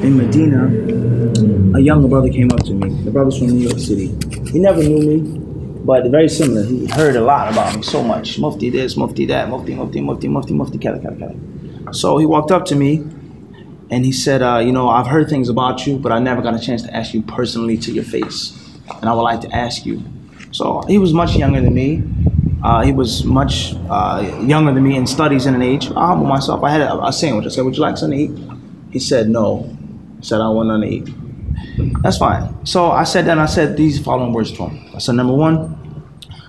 in Medina, a younger brother came up to me. The brother's from New York City. He never knew me, but very similar. He heard a lot about me, so much. Mufti this, Mufti that, Mufti, Kala. So he walked up to me and he said, you know, I've heard things about you, but I never got a chance to ask you personally to your face. And I would like to ask you. So he was much younger than me. He was much younger than me in studies and in age. I humbled myself. I had a sandwich. I said, would you like something to eat? He said, no. He said, I don't want nothing to eat. That's fine. So I sat down and I said these following words to him. I said, number one,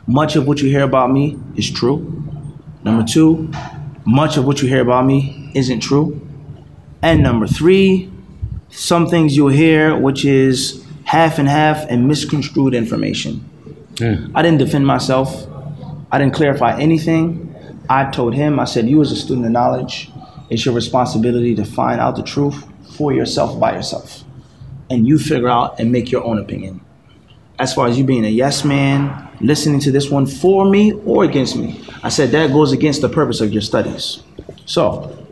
much of what you hear about me is true. Number two, much of what you hear about me isn't true. And number three, some things you'll hear which is half and half and misconstrued information. I didn't defend myself. I didn't clarify anything. I told him, I said, you as a student of knowledge, it's your responsibility to find out the truth for yourself by yourself. And you figure out and make your own opinion. As far as you being a yes man, listening to this one for me or against me, I said that goes against the purpose of your studies. So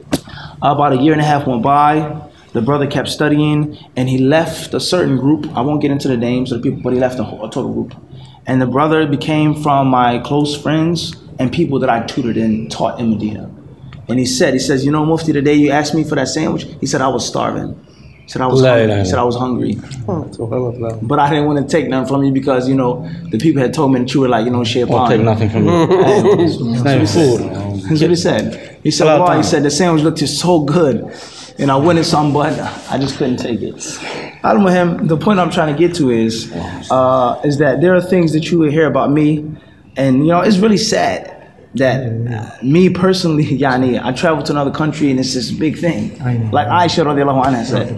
about a year and a half went by. The brother kept studying and he left a certain group. I won't get into the names of the people, but he left a total group. And the brother became from my close friends and people that I tutored and taught in Medina. And he says, you know, Mufti, the day you asked me for that sandwich, he said I was starving. He said I was hungry. He said I was hungry. But I didn't want to take nothing from you because, you know, the people had told me that you were like, you know, shaytan. I'll take nothing from you. That's what he said. That's what he said. He said, wow, he said the sandwich looked so good. And I wanted some, but I just couldn't take it. I don't know him. The point I'm trying to get to is that there are things that you will hear about me. And, you know, it's really sad that me personally, yani, I traveled to another country and it's this big thing. Like Aisha radiallahu anha said,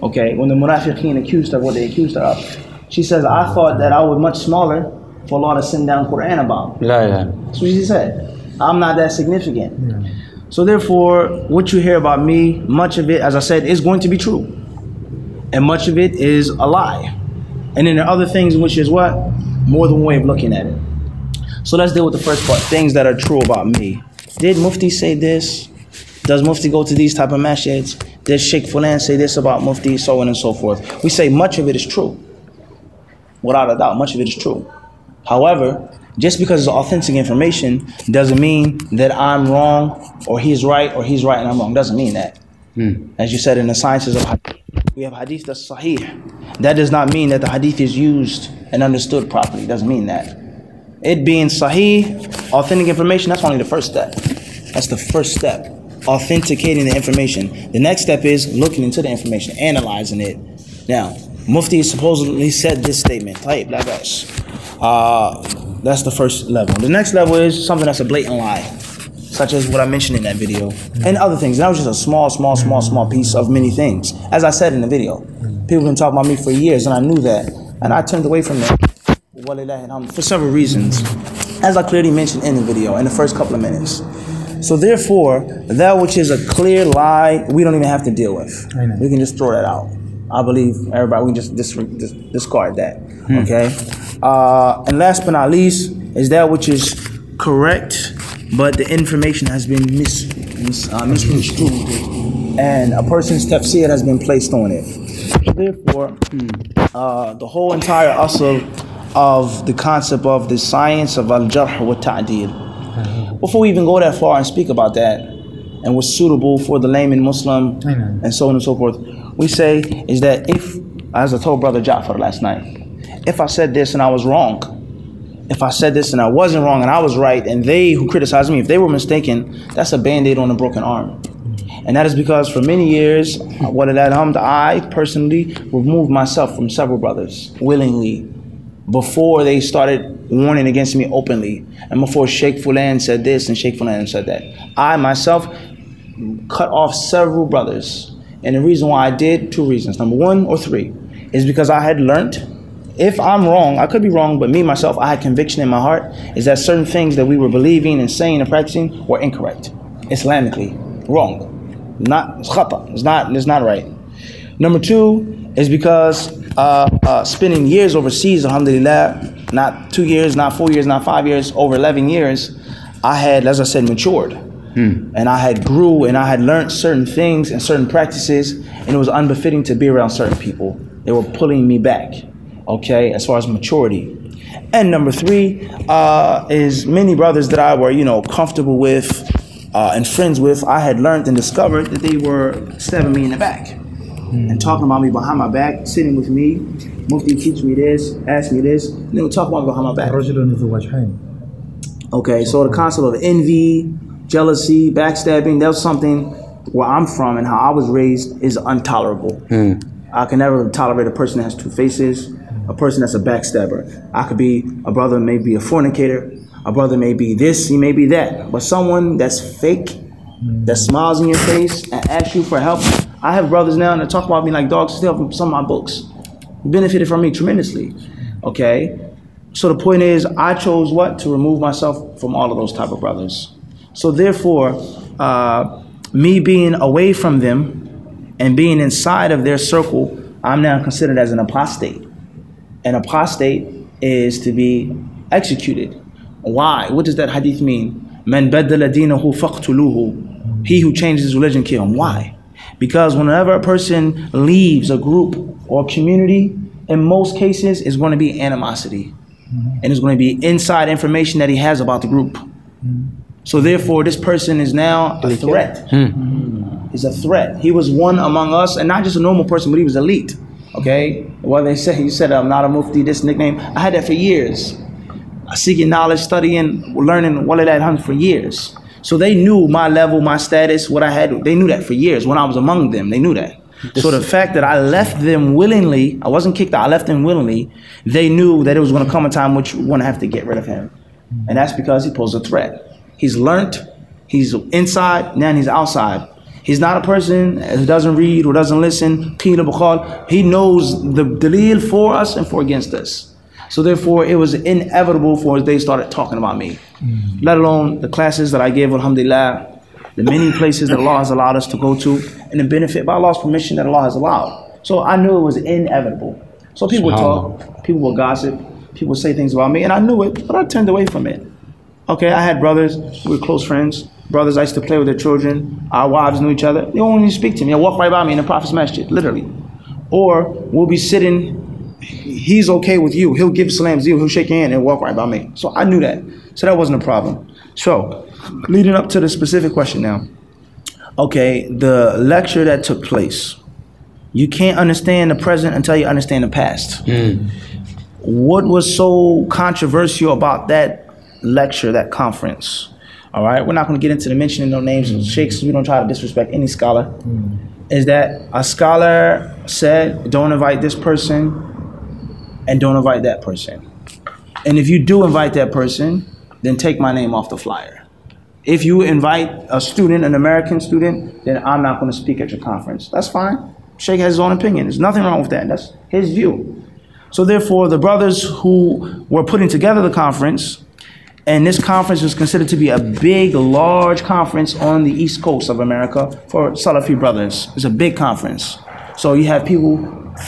okay, when the munafiqeen accused her of what they accused her of, she says, I thought that I was much smaller for Allah to send down Quran about. That's what she said. I'm not that significant. So therefore, what you hear about me, much of it, as I said, is going to be true. And much of it is a lie. And then there are other things which is what? More than one way of looking at it. So let's deal with the first part, things that are true about me. Did Mufti say this? Does Mufti go to these type of masjids? Did Sheikh Fulan say this about Mufti? So on and so forth. We say much of it is true. Without a doubt, much of it is true. However, just because it's authentic information doesn't mean that I'm wrong or he's right and I'm wrong. Doesn't mean that. As you said in the sciences of hadith, we have hadith that's sahih. That does not mean that the hadith is used and understood properly. Doesn't mean that. It being sahih, authentic information, that's only the first step. That's the first step. Authenticating the information. The next step is looking into the information, analyzing it. Now, Mufti supposedly said this statement. That's the first level. The next level is something that's a blatant lie, such as what I mentioned in that video, and other things. That was just a small piece of many things. As I said in the video, people have been talking about me for years, and I knew that, and I turned away from that for several reasons, as I clearly mentioned in the video in the first couple of minutes. So therefore, that which is a clear lie, we don't even have to deal with. We can just throw that out. I believe everybody, we can just discard that. Okay. And last but not least is that which is correct, but the information has been misconstrued, and a person's tafsir has been placed on it. Therefore, the whole entire asl of the concept of the science of al-jarh wa ta'dil. Before we even go that far and speak about that, and what's suitable for the layman Muslim, and so on and so forth, we say is that if, as I told Brother Ja'far last night, if I said this and I was wrong, if I said this and I wasn't wrong and I was right, and they who criticized me, if they were mistaken, that's a band-aid on a broken arm. And that is because for many years, I personally removed myself from several brothers willingly before they started warning against me openly, and before Sheikh Fulan said this and Sheikh Fulan said that. I myself cut off several brothers. And the reason why I did, two reasons, number one or three, is because I had learned, if I'm wrong, I could be wrong, but me, myself, I had conviction in my heart, is that certain things that we were believing and saying and practicing were incorrect, Islamically, wrong. It's khata, it's not right. Number two is because spending years overseas, alhamdulillah, not 2 years, not 4 years, not 5 years, over 11 years, I had, as I said, matured. And I had grew and I had learned certain things and certain practices, and it was unbefitting to be around certain people. They were pulling me back, okay, as far as maturity. And number 3 is many brothers that I were, you know, comfortable with and friends with, I had learned and discovered that they were stabbing me in the back and talking about me behind my back, sitting with me. Mufti teach me this, ask me this, and they would talk about me behind my back. Okay, so the concept of envy, jealousy, backstabbing, that was something where I'm from and how I was raised is intolerable. I can never tolerate a person that has 2 faces, a person that's a backstabber. I could be a brother, may be a fornicator, a brother may be this, he may be that, but someone that's fake, that smiles in your face and asks you for help. I have brothers now that talk about me like dogs still from some of my books. Benefited from me tremendously, okay? So the point is, I chose what? To remove myself from all of those type of brothers. So therefore, me being away from them and being inside of their circle, I'm now considered as an apostate. An apostate is to be executed. Why? What does that hadith mean? Man baddala dinahu faqtuluhu. He who changes his religion, kill him. Why? Because whenever a person leaves a group or community, in most cases, it's going to be animosity. And it's going to be inside information that he has about the group. So therefore, this person is now a threat. He's a threat. He was one among us, and not just a normal person, but he was elite. Okay? Well, they say, he said, I'm not a mufti, this nickname. I had that for years. Seeking knowledge, studying, learning wallah for years. So they knew my level, my status, what I had. They knew that for years. When I was among them, they knew that. So the fact that I left them willingly, I wasn't kicked out, I left them willingly, they knew that it was going to come a time which we're going to have to get rid of him. And that's because he posed a threat. He's learned, he's inside, now he's outside. He's not a person who doesn't read or doesn't listen. He knows the dalil for us and for against us. So therefore, it was inevitable for they started talking about me. Let alone the classes that I gave, alhamdulillah, the many places that Allah has allowed us to go to, and the benefit by Allah's permission that Allah has allowed. So I knew it was inevitable. So people would talk, people would gossip, people would say things about me, and I knew it, but I turned away from it. Okay, I had brothers, we were close friends. Brothers, I used to play with their children. Our wives knew each other. They won't even speak to me. They'll walk right by me in the Prophet's masjid, literally. Or we'll be sitting, he's okay with you. He'll give salams to you, he'll shake your hand and walk right by me. So I knew that. So that wasn't a problem. So, leading up to the specific question now. Okay, the lecture that took place. You can't understand the present until you understand the past. What was so controversial about that lecture, that conference? All right, we're not going to get into the mentioning no names of sheikhs. We don't try to disrespect any scholar. Is that a scholar said, don't invite this person and don't invite that person. And if you do invite that person, then take my name off the flyer. If you invite a student, an American student, then I'm not going to speak at your conference. That's fine. Sheikh has his own opinion. There's nothing wrong with that. That's his view. So therefore, the brothers who were putting together the conference, and this conference was considered to be a big, large conference on the East Coast of America for Salafi brothers. It's a big conference. So you have people,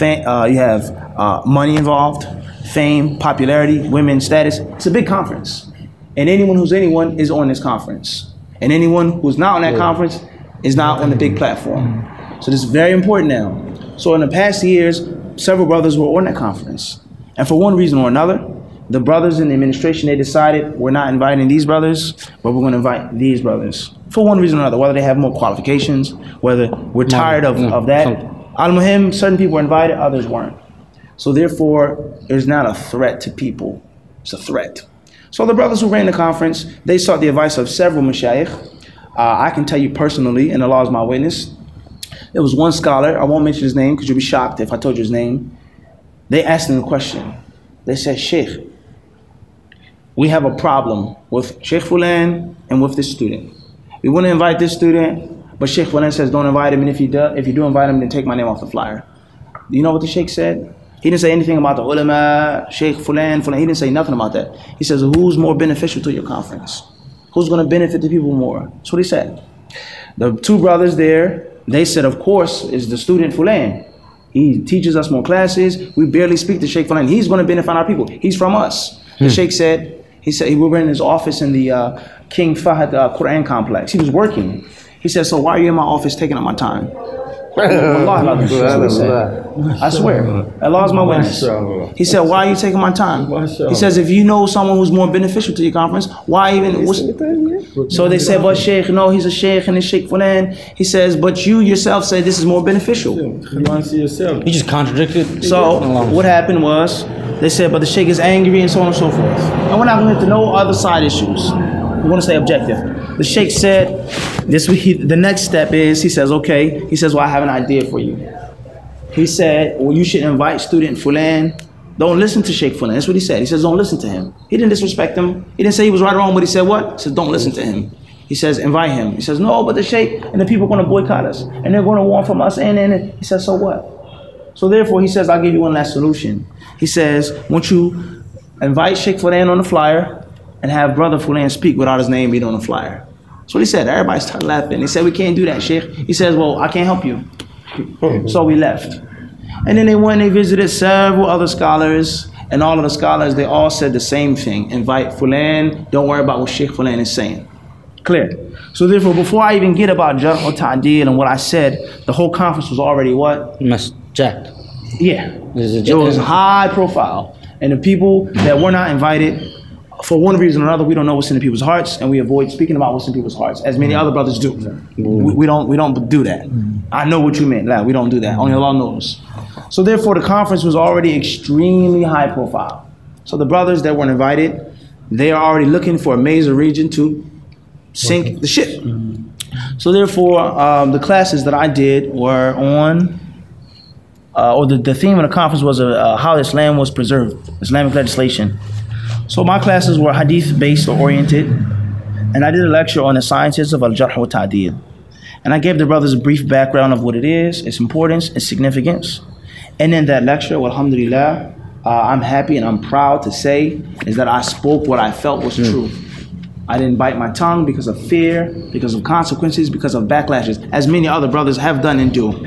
you have money involved, fame, popularity, women status. It's a big conference. And anyone who's anyone is on this conference. And anyone who's not on that conference is not on the big platform. So this is very important now. So in the past years, several brothers were on that conference. And for one reason or another, the brothers in the administration, they decided we're not inviting these brothers, but we're going to invite these brothers. For one reason or another, whether they have more qualifications, whether we're tired of that. Al-Muhim, certain people were invited, others weren't. So therefore, it's not a threat to people. It's a threat. So the brothers who ran the conference, they sought the advice of several mashayikh. I can tell you personally, and Allah is my witness, there was one scholar, I won't mention his name because you'll be shocked if I told you his name. They asked him a question. They said, Sheikh, we have a problem with Sheikh Fulan and with this student. We want to invite this student, but Sheikh Fulan says don't invite him, and if you do invite him, then take my name off the flyer. Do you know what the Sheikh said? He didn't say anything about the ulama, Sheikh Fulan, Fulan. He didn't say nothing about that. He says, who's more beneficial to your conference? Who's going to benefit the people more? That's what he said. The two brothers there, they said, of course, is the student Fulan. He teaches us more classes. We barely speak to Sheikh Fulan. He's going to benefit our people. He's from us. The Sheikh said, He said we were in his office in the King Fahd Quran complex. He was working. He said, so why are you in my office taking up my time? I swear, Allah is my witness. He said, why are you taking my time? He says, if you know someone who's more beneficial to your conference, why even? So they said, but Sheikh, no, he's a Sheikh and a Sheikh Fulan. He says, but you yourself say this is more beneficial. You want to see yourself. You just contradicted. So what happened was, they said, but the Sheikh is angry and so on and so forth. And we're not going to get to no other side issues. We want to stay objective. The Sheikh said, the next step is, he says, okay, he says, well, I have an idea for you. He said, well, you should invite student Fulan. Don't listen to Sheikh Fulan. That's what he said. He says, don't listen to him. He didn't disrespect him. He didn't say he was right or wrong, but he said what? He says, don't listen to him. He says, invite him. He says, no, but the Sheikh and the people are going to boycott us. And they're going to want from us. And he says, so what? So therefore, he says, I'll give you one last solution. He says, won't you invite Sheikh Fulan on the flyer and have Brother Fulan speak without his name being on the flyer. That's what he said. Everybody started laughing. He said, we can't do that, Sheikh. He says, well, I can't help you. So we left. And then they went and they visited several other scholars, and all of the scholars, they all said the same thing. Invite Fulan, don't worry about what Sheikh Fulan is saying. Clear. So therefore, before I even get about Jarh or Ta'deel and what I said, the whole conference was already what? Jacked. Yeah. It was high profile. And the people that were not invited, for one reason or another, we don't know what's in the people's hearts, and we avoid speaking about what's in people's hearts, as many other brothers do. We don't do that. I know what you meant. We don't do that. Only Allah knows. So therefore, the conference was already extremely high profile. So the brothers that weren't invited, they are already looking for a major region to sink the ship. So therefore, the classes that I did were on, or the theme of the conference was how Islam was preserved, Islamic legislation. So my classes were hadith-based or oriented, and I did a lecture on the sciences of al-Jarh wa Ta'deel. And I gave the brothers a brief background of what it is, its importance, its significance. And in that lecture, alhamdulillah, I'm happy and I'm proud to say is that I spoke what I felt was true. I didn't bite my tongue because of fear, because of consequences, because of backlashes, as many other brothers have done and do.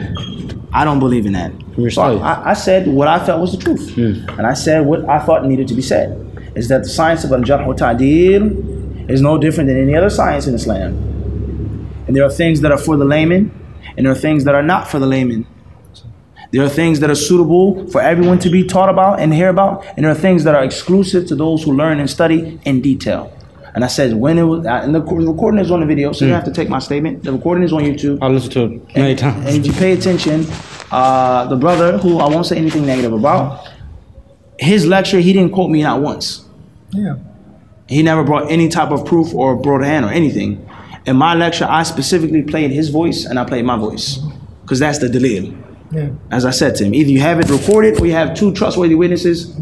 I don't believe in that. So I said what I felt was the truth. And I said what I thought needed to be said. Is that the science of al-Jarh wa Ta'deel is no different than any other science in Islam. And there are things that are for the layman, and there are things that are not for the layman. There are things that are suitable for everyone to be taught about and hear about, and there are things that are exclusive to those who learn and study in detail. And I said, when it was, and the recording is on the video, so you have to take my statement. The recording is on YouTube. I'll listen to it many times. And if you pay attention, the brother, who I won't say anything negative about, his lecture, he didn't quote me not once. Yeah. He never brought any type of proof or brought a hand or anything. In my lecture, I specifically played his voice and I played my voice, because that's the dalil. Yeah. As I said to him, either you have it recorded or you have two trustworthy witnesses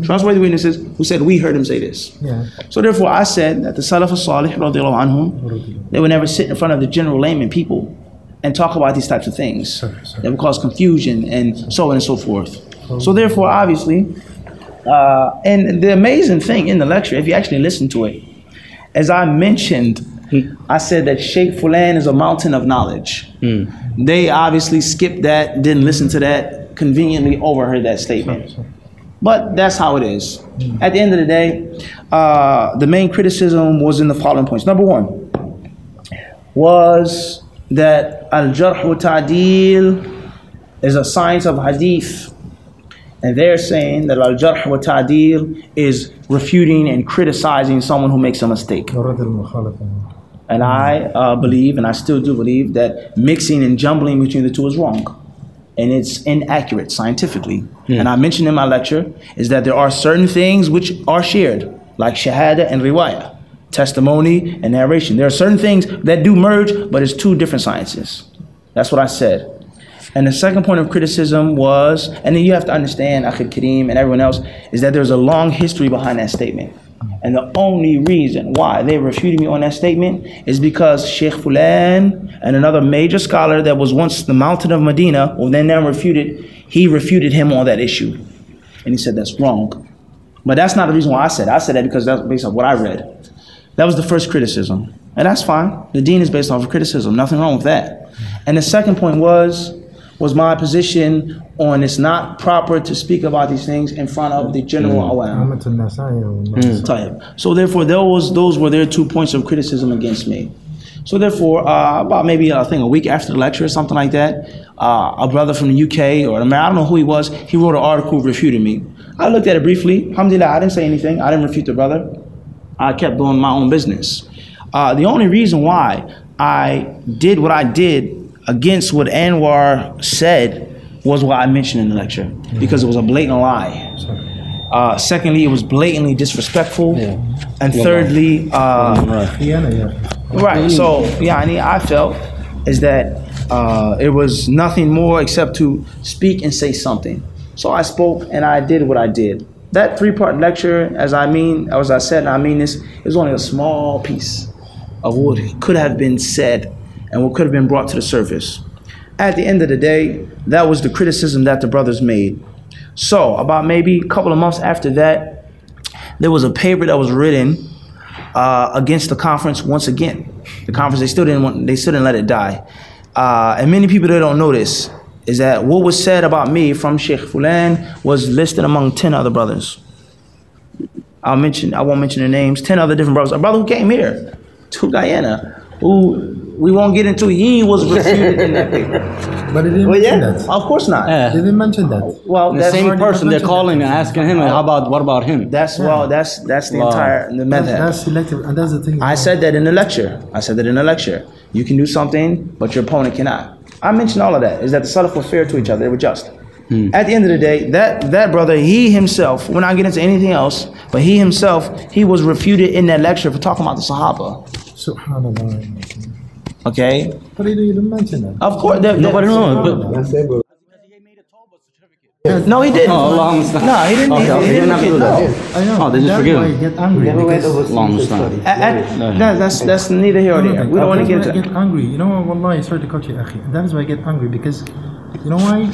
who said we heard him say this. Yeah. So therefore, I said that the Salaf as-Salih, radiallahu anhum, they would never sit in front of the general layman people and talk about these types of things. That would cause confusion and so on and so forth. So therefore, obviously, and the amazing thing in the lecture, if you actually listen to it, as I mentioned, I said that Sheikh Fulan is a mountain of knowledge. They obviously skipped that, didn't listen to that, conveniently overheard that statement. But that's how it is. At the end of the day, the main criticism was in the following points. Number one was that al-Jarh wa Ta'deel is a science of hadith. And they're saying that al-Jarh wa Ta'deel is refuting and criticizing someone who makes a mistake. And I believe, and I still do believe, that mixing and jumbling between the two is wrong. And it's inaccurate scientifically. And I mentioned in my lecture is that there are certain things which are shared, like shahada and riwayah, testimony and narration. There are certain things that do merge, but it's two different sciences. That's what I said. And the second point of criticism was, and then you have to understand, Akhil Kareem and everyone else, is that there's a long history behind that statement. And the only reason why they refuted me on that statement is because Sheikh Fulan and another major scholar that was once the mountain of Medina, who then refuted, he refuted him on that issue. And he said that's wrong. But that's not the reason why I said it. I said that because that's based on what I read. That was the first criticism. And that's fine. The deen is based off of criticism. Nothing wrong with that. And the second point was was my position on it's not proper to speak about these things in front of the general awam. So therefore, those were their 2 points of criticism against me. So therefore, about maybe I think a week after the lecture or something like that, a brother from the UK or I don't know who he was, he wrote an article refuting me. I looked at it briefly. Alhamdulillah, I didn't say anything. I didn't refute the brother. I kept doing my own business. The only reason why I did what I did against what Anwar said was what I mentioned in the lecture, because it was a blatant lie. Secondly, it was blatantly disrespectful. And thirdly, right. So, I felt is that it was nothing more except to speak and say something. So I spoke and I did what I did. That 3-part lecture, as I said, and I mean this, is only a small piece of what could have been said and what could have been brought to the surface. At the end of the day, that was the criticism that the brothers made. So about maybe a couple of months after that, there was a paper that was written against the conference once again. The conference, they still didn't let it die. And many people that don't know this is that what was said about me from Sheikh Fulan was listed among 10 other brothers. I won't mention their names, 10 other different brothers. A brother who came here to Guyana, who we won't get into, he was refuted in that paper. But he didn't mention that. Of course not. They didn't mention that. Well, the same person they're calling and asking him, what about him? That's the entire the madhab. That's selective, and that's the thing. I said that in the lecture. You can do something, but your opponent cannot. I mentioned all of that. Is that the Salaf were fair to each other? They were just. At the end of the day, that brother, he himself, we're not getting into anything else, but he himself, he was refuted in that lecture for talking about the Sahaba. Subhanallah. Okay? But he didn't mention that. Of course, nobody knows. No, he didn't. No, he didn't. He didn't have to do that. I know. Oh, they just forgive him. Get angry. That's neither here nor there. We don't want to get into that. I get angry. You know, wallahi, sorry to cut you, akhi. That is why I get angry, because, you know why?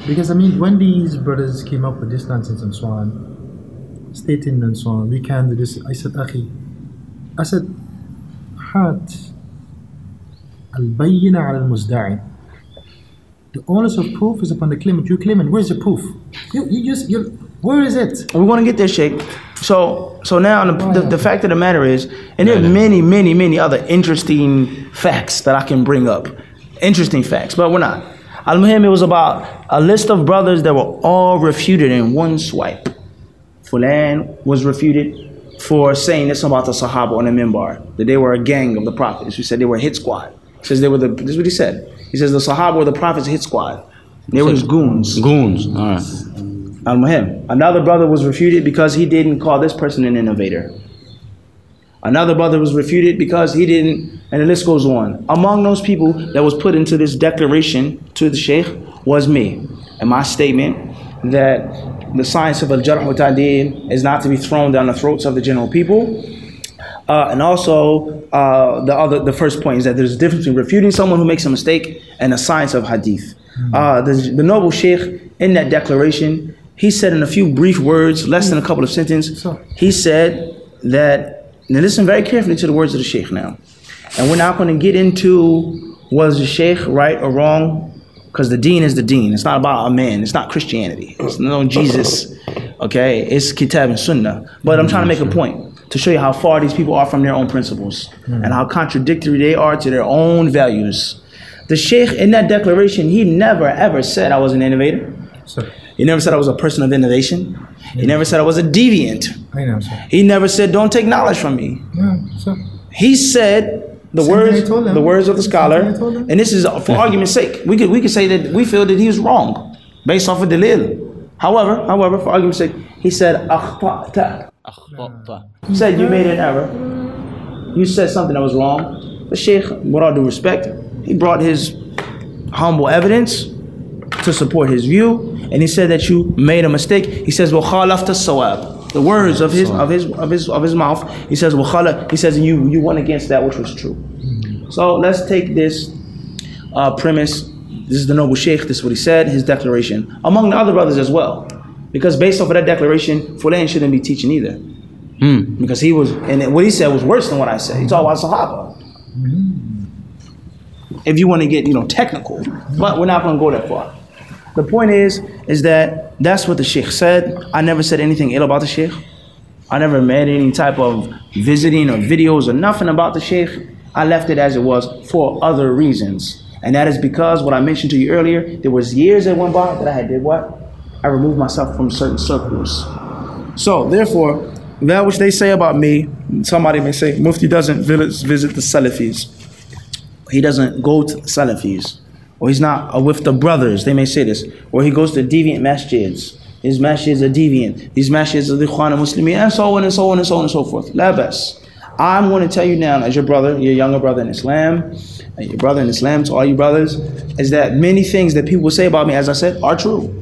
Because, I mean, when these brothers came up with this nonsense and so on, stating and so on, we can do this, I said, akhi, hat al-bayyina al-muzda'i. The onus of proof is upon the claimant. You're claiming, where's the proof? Where is it? We're going to get there, Sheikh. So now the fact of the matter is, and there are many other interesting facts that I can bring up. Interesting facts, but we're not. Al-Muhim, it was about a list of brothers that were all refuted in one swipe. Fulan was refuted for saying this about the Sahaba on the minbar, that they were a gang of the Prophet. He said they were a hit squad. He says this is what he said. He says the Sahaba were the Prophet's hit squad. They were his goons. Goons, all right. Al-Muhim. Another brother was refuted because he didn't call this person an innovator. Another brother was refuted because he didn't, and the list goes on. Among those people that was put into this declaration to the Sheikh was me. And my statement that the science of al-jarh wa ta'deel is not to be thrown down the throats of the general people. And also, the first point is that there's a difference between refuting someone who makes a mistake and the science of hadith. The noble Sheikh, in that declaration, he said in a few brief words, less than a couple of sentences, he said that, now listen very carefully to the words of the Sheikh now. And we're not going to get into was the Sheikh right or wrong, because the deen is the deen. It's not about a man. It's not Christianity. It's no Jesus. Okay? It's Kitab and Sunnah. But I'm trying to make a point to show you how far these people are from their own principles and how contradictory they are to their own values. The Sheikh, in that declaration, he never ever said I was an innovator. He never said I was a person of innovation. He never said I was a deviant. I know, sir. He never said don't take knowledge from me. Yeah, sir. He said the words of the scholar, and this is for argument's sake. We could say that we feel that he was wrong based off of dalil. However, for argument's sake, he said akhta'ta. He said you made an error. You said something that was wrong. The Sheikh, with all due respect, he brought his humble evidence to support his view, and he said that you made a mistake. He says wa khalafta sawab. The words of his mouth. He says he says you went against that which was true. So let's take this premise. This is the noble Sheikh. This is what he said. His declaration, among the other brothers as well, because based off of that declaration, Fulan shouldn't be teaching either, because he was, and what he said was worse than what I said. He talked about Sahaba. if you want to get, technical. But we're not going to go that far. The point is that that's what the sheikh said. I never said anything ill about the sheikh. I never made any type of visiting or videos or nothing about the sheikh. I left it as it was for other reasons. And that is because what I mentioned to you earlier, there was years that went by that I did what? I removed myself from certain circles. So therefore, that which they say about me, somebody may say, Mufti doesn't visit the Salafis. He doesn't go to the Salafis. Or he's not with the brothers, they may say this. Or he goes to deviant masjids. His masjids are deviant. These masjids are the Ikhwan Muslimin, and so on and so on and so on and so forth. La bas. I'm going to tell you now, as your brother, your younger brother in Islam, and your brother in Islam to all you brothers, is that many things that people say about me, as I said, are true.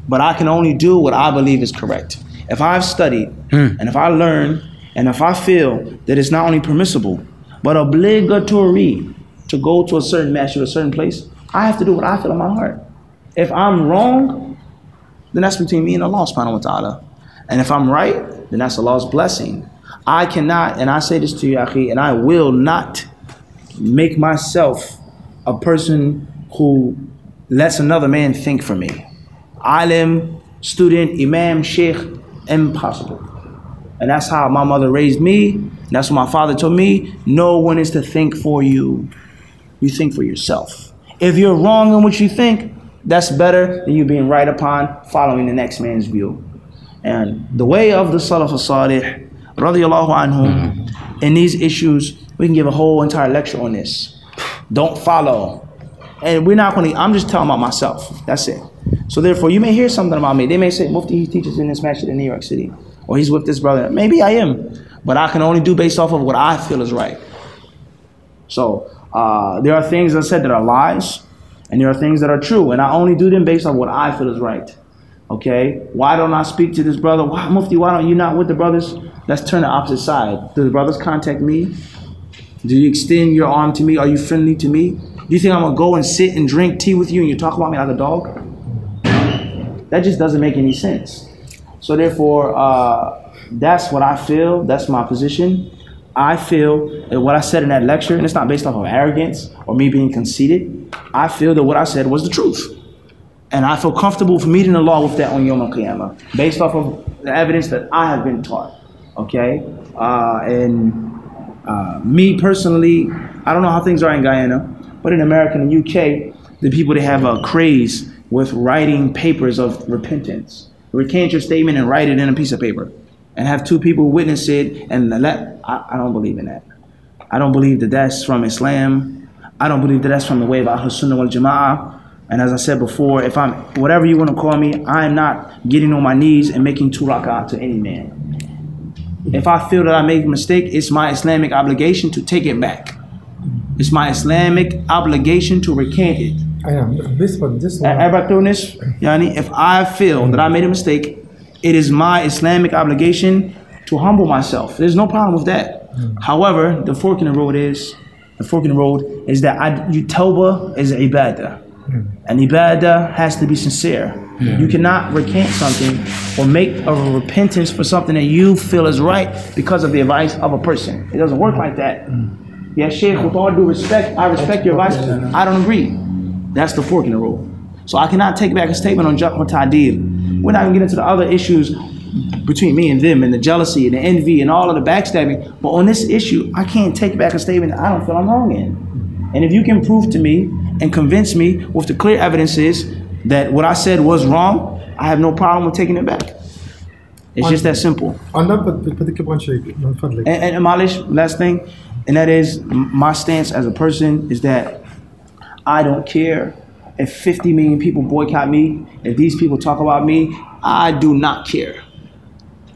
But I can only do what I believe is correct. If I've studied, and if I learn, and if I feel that it's not only permissible, but obligatory to go to a certain masjid, a certain place, I have to do what I feel in my heart. If I'm wrong, then that's between me and Allah subhanahu wa ta'ala. And if I'm right, then that's Allah's blessing. I cannot, and I say this to you, Akhi, and I will not make myself a person who lets another man think for me. Alim, student, imam, sheikh, impossible. And that's how my mother raised me. And that's what my father told me. No one is to think for you. You think for yourself. If you're wrong in what you think, that's better than you being right upon following the next man's view. And the way of the Salaf al-Salih, radiyallahu anhum, in these issues, we can give a whole entire lecture on this. Don't follow. And we're not going to, I'm just telling about myself. That's it. So therefore, you may hear something about me. They may say, Mufti, he teaches in this masjid in New York City. Or he's with this brother. Maybe I am. But I can only do based off of what I feel is right. So there are things I said that are lies. And there are things that are true. And I only do them based on what I feel is right. Okay? Why don't I speak to this brother? Why, Mufti, why don't you not with the brothers? Let's turn the opposite side. Do the brothers contact me? Do you extend your arm to me? Are you friendly to me? Do you think I'm going to go and sit and drink tea with you and you talk about me like a dog? That just doesn't make any sense. So therefore, that's what I feel. That's my position. I feel that what I said in that lecture, and it's not based off of arrogance or me being conceited, I feel that what I said was the truth. And I feel comfortable for meeting the law with that on Yom Al-Qiyamah, based off of the evidence that I have been taught. Okay? Me personally, I don't know how things are in Guyana, but in America and the UK, the people that have a craze with writing papers of repentance. Recant your statement and write it in a piece of paper. And have two people witness it, and I don't believe in that. I don't believe that that's from Islam. I don't believe that that's from the way of Ahlus Sunnah wal Jama'ah. And as I said before, if I'm, whatever you want to call me, I'm not getting on my knees and making 2 rak'ah to any man. If I feel that I made a mistake, it's my Islamic obligation to take it back. It's my Islamic obligation to recant it. I am. This one. Yani, if I feel that I made a mistake, it is my Islamic obligation to humble myself. There's no problem with that. However, the fork in the road is that tawbah is ibadah. And ibadah has to be sincere. You cannot recant something or make a repentance for something that you feel is right because of the advice of a person. It doesn't work like that. Yeah, Sheikh, with all due respect, I respect your advice. I don't agree. That's the fork in the road. So I cannot take back a statement on Jarh wa Ta'deel. We're not going to get into the other issues between me and them and the jealousy and the envy and all of the backstabbing. But on this issue, I can't take back a statement that I don't feel I'm wrong in. And if you can prove to me and convince me with the clear evidences that what I said was wrong, I have no problem with taking it back. It's just that simple. And Malish, last thing, and that is my stance as a person is that I don't care if 50 million people boycott me, if these people talk about me, I do not care.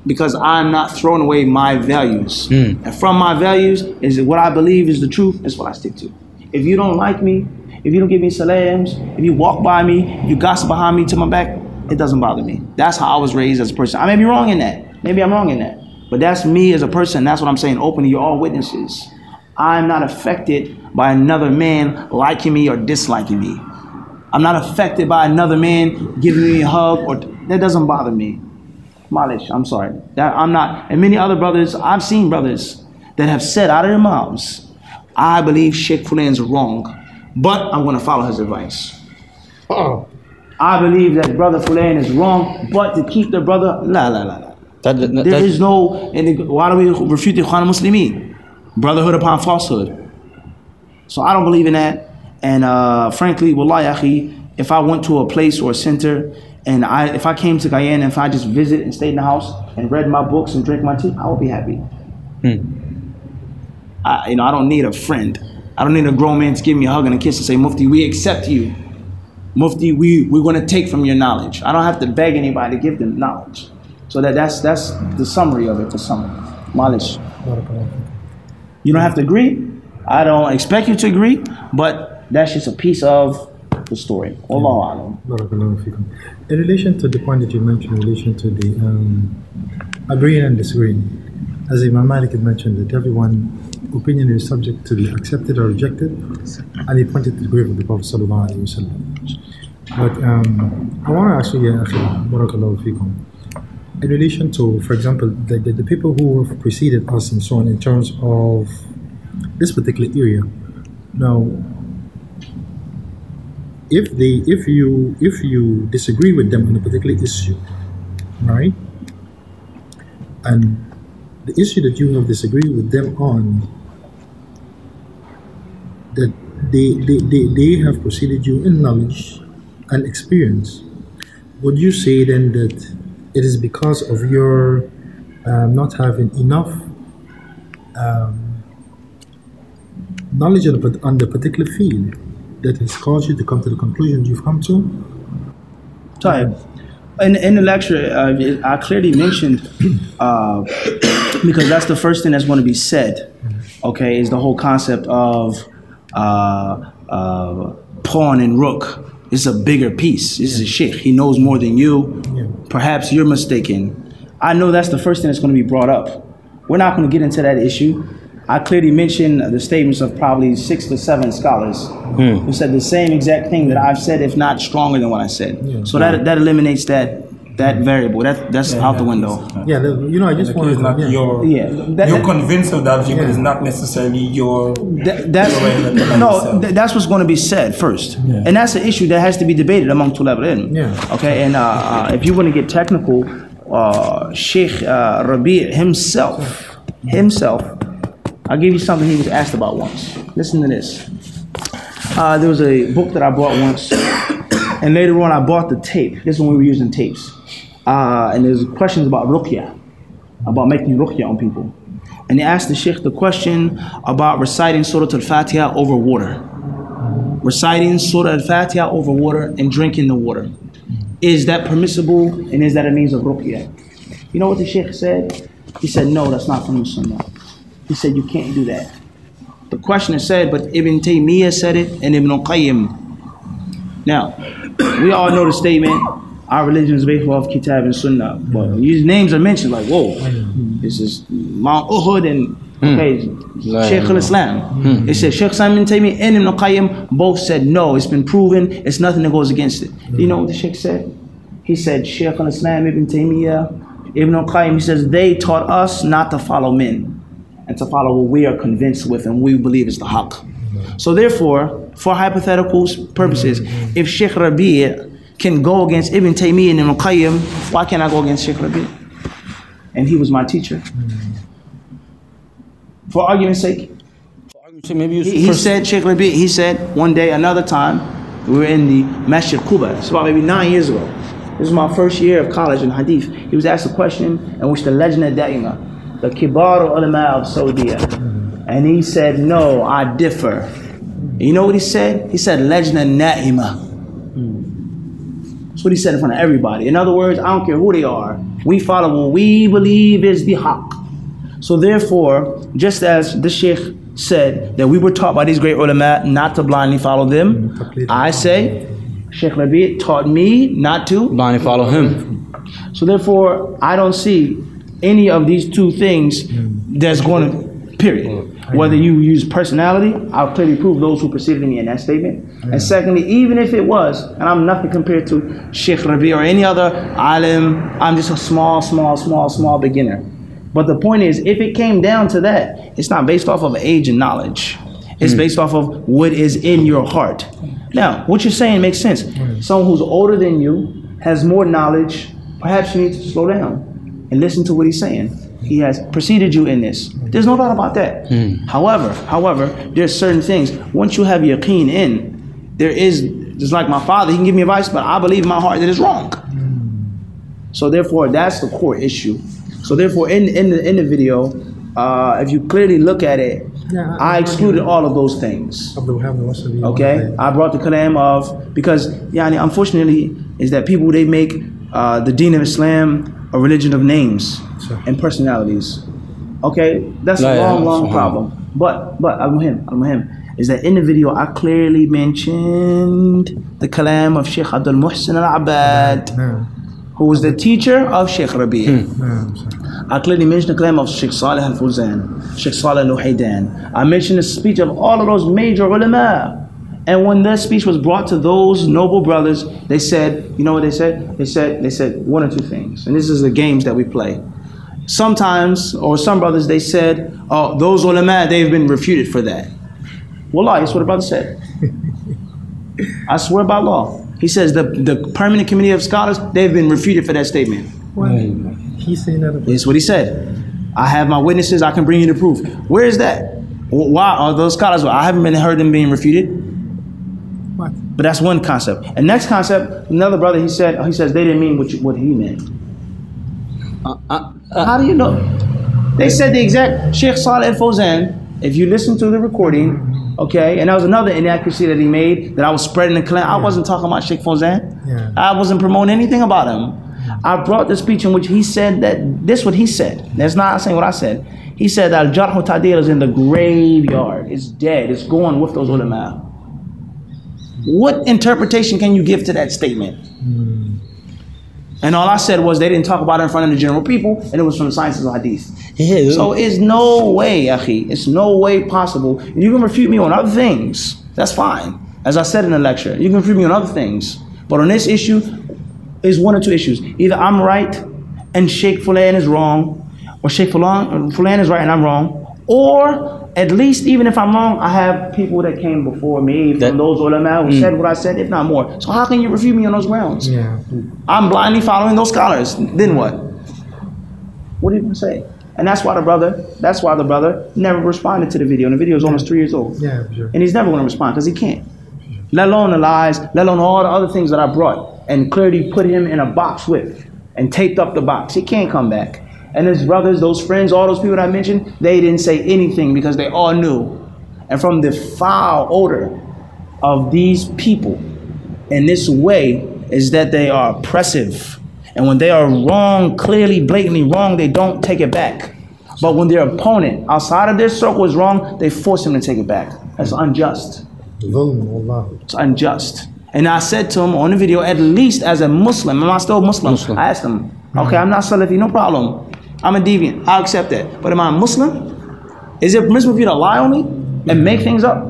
Because I'm not throwing away my values. And from my values is what I believe is the truth, is what I stick to. If you don't like me, if you don't give me salams, if you walk by me, if you gossip behind me to my back, it doesn't bother me. That's how I was raised as a person. I may be wrong in that. Maybe I'm wrong in that. But that's me as a person. That's what I'm saying openly. You're all witnesses. I'm not affected by another man liking me or disliking me. I'm not affected by another man giving me a hug, or that doesn't bother me. Malish, I'm sorry. That I'm not. And many other brothers, I've seen brothers that have said out of their mouths, I believe Sheikh Fulan's wrong. but I'm going to follow his advice. Oh. I believe that brother Fulan is wrong, but to keep the brother, la. There is no, why do we refute the Ikhwan Muslimin? Brotherhood upon falsehood. So I don't believe in that. And frankly, wallahi akhi, if I went to a place or a center, and if I came to Guyana, if I just visited and stayed in the house and read my books and drank my tea, I would be happy. I don't need a friend. I don't need a grown man to give me a hug and a kiss and say, Mufti, we accept you. Mufti, we're going to take from your knowledge. I don't have to beg anybody to give them knowledge. So that's the summary of it for some. Malish. You don't have to agree. I don't expect you to agree, but that's just a piece of the story. Allahu A'lam. In relation to the point that you mentioned, in relation to the agreeing and disagreeing, as Imam Malik had mentioned, that everyone's opinion is subject to be accepted or rejected, and he pointed to the grave of the Prophet Sallallahu Alaihi Wasallam. But I want to ask you, Barakallahu Fikum, in relation to, for example, the people who have preceded us and so on in terms of this particular area. Now, if you disagree with them on a particular issue, right, and the issue that you have disagreed with them on, that they have preceded you in knowledge and experience, would you say then that it is because of your not having enough knowledge on the particular field that has caused you to come to the conclusion you've come to? Taib. In the lecture, I clearly mentioned, because that's the first thing that's going to be said, okay, is the whole concept of pawn and rook. It's a bigger piece. This is a sheikh. He knows more than you. Perhaps you're mistaken. I know that's the first thing that's going to be brought up. We're not going to get into that issue. I clearly mentioned the statements of probably 6 to 7 scholars who said the same exact thing that I've said, if not stronger than what I said. So that eliminates that variable. That's out the window. I just want to you're convinced of that view, but it's not necessarily your. That's what's going to be said first, and that's an issue that has to be debated among tulab al-ilm. Okay, and if you want to get technical, Sheikh Rabi' himself. I'll give you something he was asked about once. Listen to this. There was a book that I bought once, and later on I bought the tape. This is when we were using tapes. And there's questions about ruqya, about making ruqya on people. And they asked the sheikh the question about reciting Surah Al-Fatiha over water. Reciting Surah Al-Fatiha over water and drinking the water. Is that permissible, and is that a means of ruqya? You know what the sheikh said? He said, no, that's not from the Sunnah. He said, you can't do that. The question is said, but Ibn Taymiyyah said it, and Ibn Qayyim. Now, we all know the statement, our religion is based off Kitab and Sunnah. But these names are mentioned, like, whoa, this is Mount Uhud and Shaykh al-Islam. It said Shaykh Ibn Taymiyyah and Ibn Qayyim both said, no, it's been proven, it's nothing that goes against it. You know what the Shaykh said? He said, Shaykh al-Islam, Ibn Taymiyyah, Ibn Qayyim, he says, they taught us not to follow men, and to follow what we are convinced with and we believe is the haqq. So therefore, for hypothetical purposes, if Sheikh Rabi' can go against Ibn Taymiyyah and Ibn Qayyim, why can't I go against Sheikh Rabi'? And he was my teacher. For argument's sake, he said, Sheikh Rabi', he said one day, another time, we were in the Masjid Quba. It's about maybe 9 years ago. This was my first year of college in Hadith. He was asked a question in which the Lajna Da'ima, the Kibar ulama of Saudi, and he said, no, I differ. You know what he said? He said, Lajna Na'ima. That's what he said in front of everybody. In other words, I don't care who they are. We follow what we believe is the haqq. So therefore, just as the Sheikh said that we were taught by these great ulama not to blindly follow them, I say, Sheikh Rabi' taught me not to blindly follow him. So therefore, I don't see any of these two things that's going to, period. Whether you use personality, I'll clearly prove those who preceded me in that statement. And secondly, even if it was, and I'm nothing compared to Sheikh Rabi' or any other alim, I'm just a small beginner. But the point is, if it came down to that, it's not based off of age and knowledge. It's based off of what is in your heart. Now, what you're saying makes sense. Someone who's older than you, has more knowledge, perhaps you need to slow down and listen to what he's saying. He has preceded you in this. There's no doubt about that. However, there's certain things. Once you have yaqeen in, there is, just like my father, he can give me advice, but I believe in my heart that it's wrong. So therefore, that's the core issue. So therefore, in the video, if you clearly look at it, I excluded all of those things. Okay, I brought the kalam of, because unfortunately is that people, they make the deen of Islam a religion of names and personalities. Okay, that's a long problem. But al-muhim is that in the video I clearly mentioned the kalam of Sheikh Abdul Muhsin al-Abbad, who was the teacher of Sheikh Rabi'. I clearly mentioned the kalam of Sheikh Salih al-Fawzan, Sheikh Salih al-Luhaydan. I mentioned the speech of all of those major ulama. And when their speech was brought to those noble brothers, they said, you know what they said? They said one or two things. And this is the games that we play. Sometimes, or some brothers, they said, oh, those ulama, they've been refuted for that. Wallahi, that's what the brother said. I swear by Allah. He says the permanent committee of scholars, they've been refuted for that statement. He's saying that. That's what he said. I have my witnesses, I can bring you the proof. Where is that? Why are those scholars? I haven't heard them being refuted. What? But that's one concept. And next concept, another brother, he says they didn't mean what he meant. How do you know? They said the exact Sheikh Salih al-Fawzan, if you listen to the recording, okay, and that was another inaccuracy that he made, that I was spreading the claim. I wasn't talking about Sheikh Fawzan. I wasn't promoting anything about him. I brought the speech in which he said that, this what he said. That's not saying what I said. He said that al-Jarh wa Ta'dil is in the graveyard. It's dead. It's going with those ulama. What interpretation can you give to that statement? And all I said was they didn't talk about it in front of the general people, and it was from the sciences of hadith. So it's no way, akhi, it's no way possible. You can refute me on other things. That's fine. As I said in the lecture, you can refute me on other things. But on this issue, is one or two issues. Either I'm right and Sheikh Fulan is wrong, or Sheikh Fulan is right and I'm wrong, or at least even if I'm wrong, I have people that came before me from those ulama who said what I said, if not more. So how can you refute me on those grounds? I'm blindly following those scholars. Then what? What are you going to say? And that's why the brother never responded to the video. And the video is almost 3 years old. And he's never going to respond because he can't. Let alone the lies, let alone all the other things that I brought and clearly put him in a box with and taped up the box. He can't come back. And his brothers, those friends, all those people that I mentioned, they didn't say anything because they all knew. And from the foul odor of these people in this way is that they are oppressive. And when they are wrong, clearly, blatantly wrong, they don't take it back. But when their opponent outside of their circle is wrong, they force him to take it back. That's unjust. It's unjust. And I said to him on the video, at least as a Muslim, am I still Muslim? I asked him, okay, I'm not Salafi, no problem. I'm a deviant, I'll accept that. But am I a Muslim? Is it permissible for you to lie on me and make things up?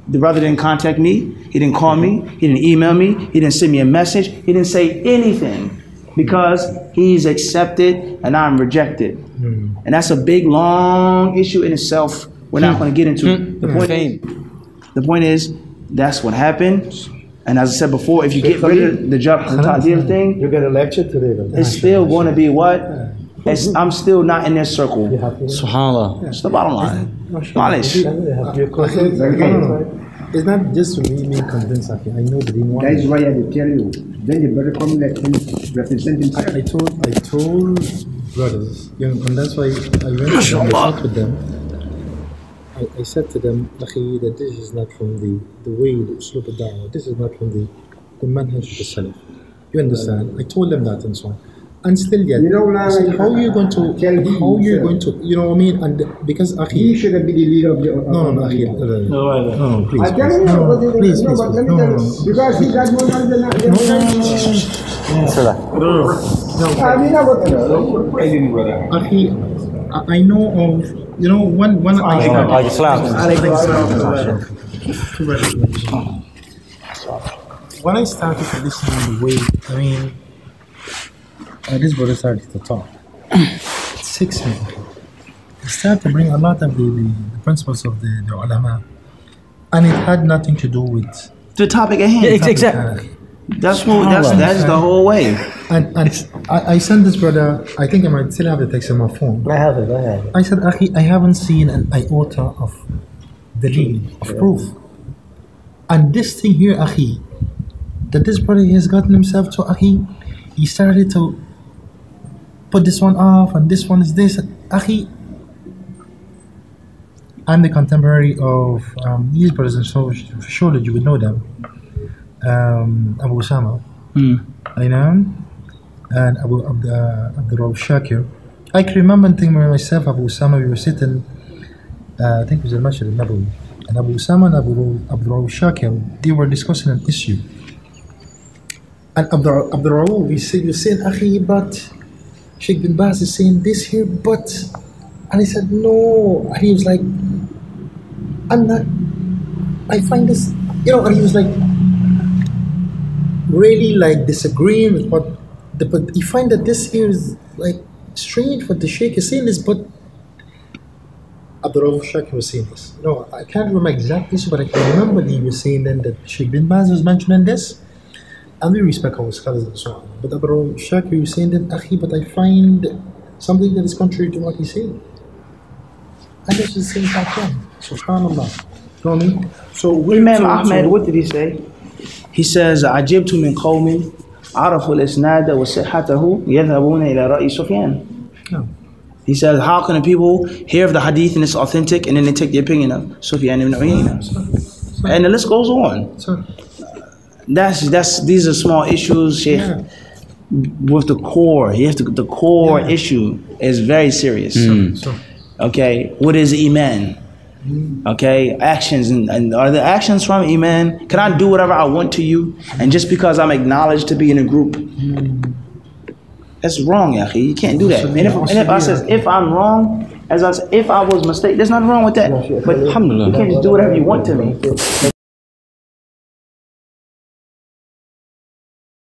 The brother didn't contact me, he didn't call me, he didn't email me, he didn't send me a message, he didn't say anything because he's accepted and I'm rejected. And that's a big, long issue in itself we're not going to get into. The point is, that's what happened. And as I said before, if you get rid of the Jarh wa Ta'dil thing, you get a lecture today. It's still going to be what? I'm still not in their circle. Subhanallah. It's the bottom line. Malish. It's not just for me being convinced. I know the deen. That is why I had to tell you. Then you better come let him represent himself. I told brothers, and that's why I went to talk with them. I said to them, Akhi, that this is not from the way, the uslub al-da'wah. This is not from the manhaj of the Salaf. You understand? I told them that and so on. And still yet, I said, how are you going to, you know what I mean? And because Akhi, he shouldn't be the leader of the no, Akhi, no, please, please, because he got more than Akhi, I know of, you know, when I when I started to listen to the way, I mean, this brother started to talk. It 6 minutes. start to bring a lot of the principles of the ulama, and it had nothing to do with The topic at hand. Exactly. That's the whole way. And I sent this brother, I think I might still have the text on my phone. I have it. I said, Akhi, I haven't seen an iota of dalil, of proof. And this thing here, Akhi, that this brother has gotten himself to, Akhi, he started to put this one off and this one is this. Akhi, I'm the contemporary of these brothers, and so for sure that you would know them. Abu Usama, I know, and Abu Abdul Shakir. I can remember thinking by myself, Abu Usama, we were sitting, I think it was in Masjid al-Nabawi, and Abu Usama and Abdul Shakir, they were discussing an issue. And Abdul Rauf, we were saying, Akhi, but Sheikh bin Baz is saying this here, but, and he said, no, and he was like, I'm not, I find this, and he was like, really like disagreeing with what, but you find that this here is like strange what the Sheikh is saying this, but Abdul Shakir was saying this. I can't remember exactly, but I can remember he was saying then that Sheikh bin Baz was mentioning this, and we respect our scholars and so on. But Abdul Shakir was saying that, Akhi, but I find something that is contrary to what he's saying. And this is the same pattern. Subhanallah. You know what I mean? So Imam Ahmed, what did he say? He says, عجبت من قوم عرفوا الإسناد وصحته يذهبون إلى رأي سفيان. He says, how can the people hear of the hadith and it's authentic and then they take the opinion of Sufyan ibn Uyayna? And the list goes on. These are small issues, Sheikh. With the core, the core issue is very serious. Okay, what is Iman? Okay, actions and are the actions from Iman? Can I do whatever I want to you? And just because I'm acknowledged to be in a group, that's wrong, Yahi. You can't do that. And if I says if I'm wrong, if I was mistaken, there's nothing wrong with that. But alhamdulillah, you can't just do whatever you want to me.